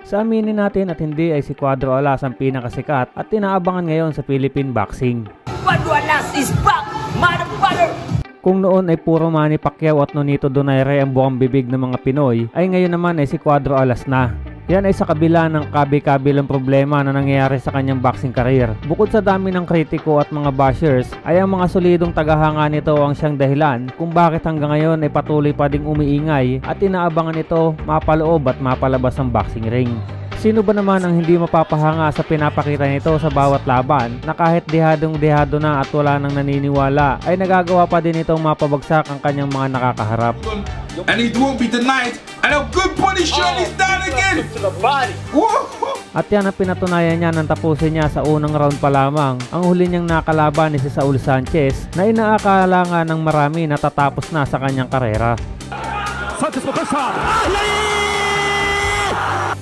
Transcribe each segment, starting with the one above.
Sa aminin natin at hindi ay si Cuadro Alas ang pinakasikat at inaabangan ngayon sa Philippine boxing. Cuadro Alas is back, motherfucker! Kung noon ay puro Manny Pacquiao at Nonito Donaire ang buwang bibig ng mga Pinoy, ay ngayon naman ay si Cuadro Alas na. Yan ay sa kabila ng kabi-kabilang problema na nangyayari sa kanyang boxing career. Bukod sa dami ng kritiko at mga bashers, ay ang mga solidong tagahanga nito ang siyang dahilan kung bakit hanggang ngayon ay patuloy pa ding umiingay at inaabangan ito mapaloob at mapalabas ng boxing ring. Sino ba naman ang hindi mapapahanga sa pinapakita nito sa bawat laban na kahit dehadong-dehado na at wala nang naniniwala ay nagagawa pa din itong mapabagsak ang kanyang mga nakakaharap. And it won't be tonight. And a good body shot is down again. At yan ang pinatunayan niya nang tapusin niya sa unang round pa lamang ang huli niyang nakalaban ni si Saul Sanchez na inaakala nga ng marami na tatapos na sa kanyang karera.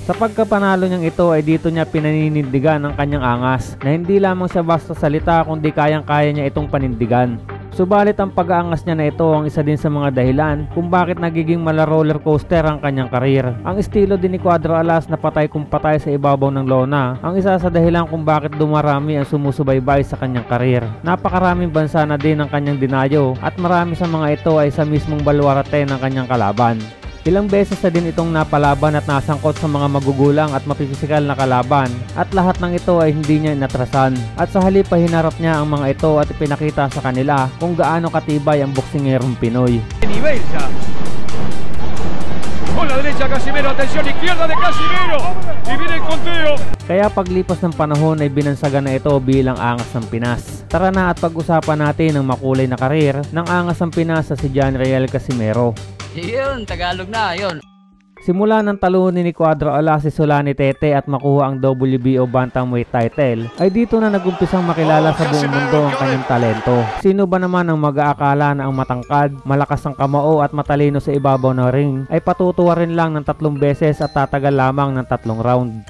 Sa pagkapanalo niyang ito ay dito niya pinaninindigan ang kanyang angas na hindi lamang siya basta salita kundi kayang-kaya niya itong panindigan. Subalit ang pag-aangas niya na ito ang isa din sa mga dahilan kung bakit nagiging mala roller coaster ang kanyang karir. Ang estilo din ni Cuadro Alas na patay kung patay sa ibabaw ng lona ang isa sa dahilan kung bakit dumarami ang sumusubaybay sa kanyang karir. Napakaraming bansa na din ang kanyang dinayo at marami sa mga ito ay sa mismong baluarte ng kanyang kalaban. Ilang beses na din itong napalaban at nasangkot sa mga magugulang at mapipisikal na kalaban at lahat ng ito ay hindi niya inatrasan. At sa halip ay hinarap niya ang mga ito at ipinakita sa kanila kung gaano katibay ang boksingerong Pinoy. Kaya paglipas ng panahon ay binansagan na ito bilang angas ng Pinas. Tara na at pag-usapan natin ang makulay na karir ng angas ng Pinas sa si John Riel Casimero. Yun, Tagalog na, yun. Simula ng talunin ni Cuadro Alas si Solani Tete at makuha ang WBO Bantamweight title, ay dito na nagumpisang makilala sa buong mundo ang kanyang talento. Sino ba naman ang mag-aakala na ang matangkad, malakas ang kamao at matalino sa ibabaw ng ring ay patutuwa rin lang ng 3 beses at tatagal lamang ng 3 round.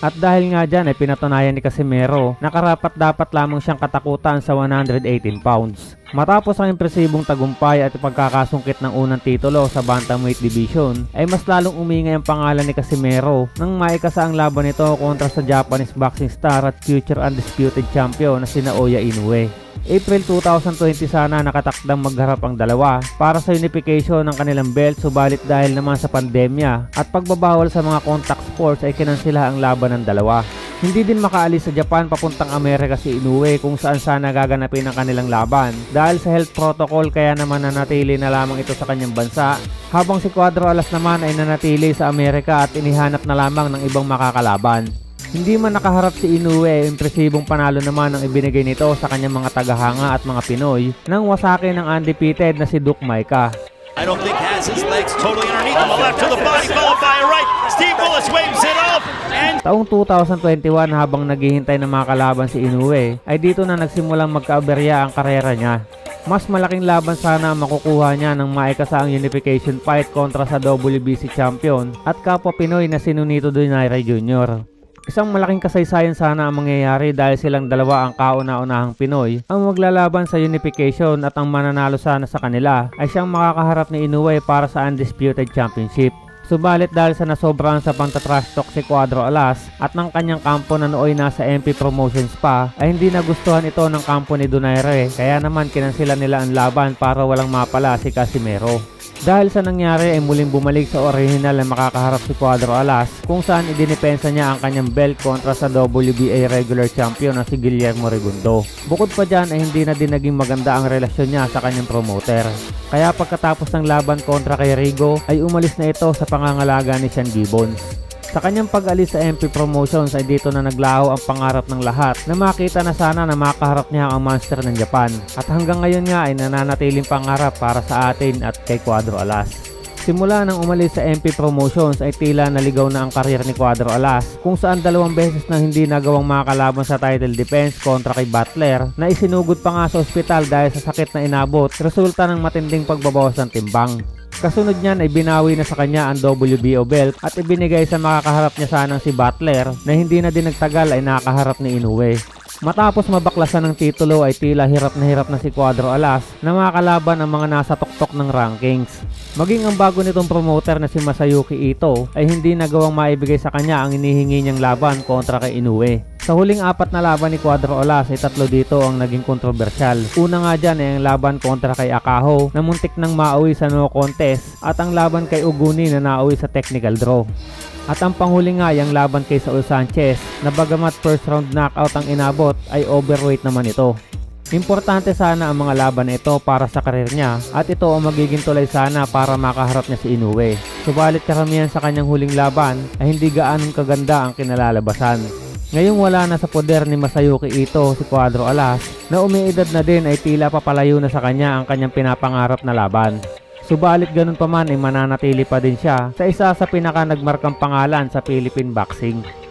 At dahil nga dyan ay pinatunayan ni Casimero na karapat dapat lamang siyang katakutan sa 118 pounds. Matapos ang impresibong tagumpay at pagkakasungkit ng unang titulo sa Bantamweight Division, ay mas lalong umingay ang pangalan ni Casimero nang maikasa ang laban nito kontra sa Japanese boxing star at future undisputed champion na si Naoya Inoue. April 2020 sana nakatakdang magharap ang dalawa para sa unification ng kanilang belt, subalit dahil naman sa pandemya at pagbabawal sa mga contact sports ay kinansila ang laban ng dalawa. Hindi din makaalis sa Japan papuntang Amerika si Inoue kung saan sana gaganapin ang kanilang laban dahil sa health protocol, kaya naman nanatili na lamang ito sa kanyang bansa, habang si Cuadro Alas naman ay nanatili sa Amerika at inihanap na lamang ng ibang makakalaban. Hindi man nakaharap si Inoue, impresibong panalo naman ang ibinigay nito sa kanyang mga tagahanga at mga Pinoy nang wasakin ng undefeated na si Duke Maika. I don't think has his legs totally underneath him. A left to the body followed by a right. Steve Willis waves it off. And taong 2021, habang naghihintay ng mga kalaban si Inoue, ay dito na nagsimulang magkaaberya ang karera niya. Mas malaking laban sana ang makukuha niya nang maikasa ang unification fight kontra sa WBC champion at kapwa Pinoy na si Nonito Donaire Jr. Isang malaking kasaysayan sana ang mangyayari dahil silang dalawa ang kauna-unahang Pinoy ang maglalaban sa unification at ang mananalo sana sa kanila ay siyang makakaharap ni Inoue para sa undisputed championship. Subalit dahil sa nasobrahan sa pagtatrash talk si Cuadro Alas at ng kanyang kampo na nooy nasa MP Promotions pa, ay hindi nagustuhan ito ng kampo ni Donaire, kaya naman kinansila nila ang laban para walang mapala si Casimero. Dahil sa nangyari ay muling bumalik sa original na makakaharap si Cuadro Alas kung saan idinipensa niya ang kanyang belt kontra sa WBA regular champion na si Guillermo Rigundo. Bukod pa dyan ay hindi na din naging maganda ang relasyon niya sa kanyang promoter. Kaya pagkatapos ng laban kontra kay Rigo ay umalis na ito sa pangangalaga ni Sean Gibbons. Sa kanyang pag-alis sa MP Promotions ay dito na naglaho ang pangarap ng lahat na makita na sana na makaharap niya ang monster ng Japan. At hanggang ngayon nga ay nananatiling pangarap para sa atin at kay Cuadro Alas. Simula nang umalis sa MP Promotions ay tila naligaw na ang karir ni Cuadro Alas kung saan 2 beses na hindi nagawang makakalaban sa title defense kontra kay Butler na isinugod pa nga sa ospital dahil sa sakit na inabot resulta ng matinding pagbabawas ng timbang. Kasunod niyan ay binawi na sa kanya ang WBO belt at ibinigay sa makakaharap niya sanang si Butler na hindi na din nagtagal ay nakaharap ni Inoue. Matapos mabaklasan ng titulo ay tila hirap na si Cuadro Alas na makalaban ang mga nasa tuktok ng rankings. Maging ang bago nitong promoter na si Masayuki Ito ay hindi nagawang maibigay sa kanya ang inihingi niyang laban kontra kay Inoue. Sa huling 4 na laban ni Cuadro Alas ay 3 dito ang naging kontrobersyal. Una nga dyan ay ang laban kontra kay Akaho na muntik nang mauwi sa no contest at ang laban kay Uguni na nauwi sa technical draw. At ang panghuli nga yung laban kay Saul Sanchez na bagamat first round knockout ang inabot ay overweight naman ito. Importante sana ang mga laban na ito para sa karir niya at ito ang magiging tulay sana para makaharap niya si Inoue. Subalit karamihan sa kanyang huling laban ay hindi gaanong kaganda ang kinalalabasan. Ngayong wala na sa poder ni Masayuki Ito si Cuadro Alas na umiidad na din ay tila papalayo na sa kanya ang kanyang pinapangarap na laban. Subalit ganun pa man ay mananatili pa din siya sa isa sa pinaka nagmarkang pangalan sa Philippine boxing.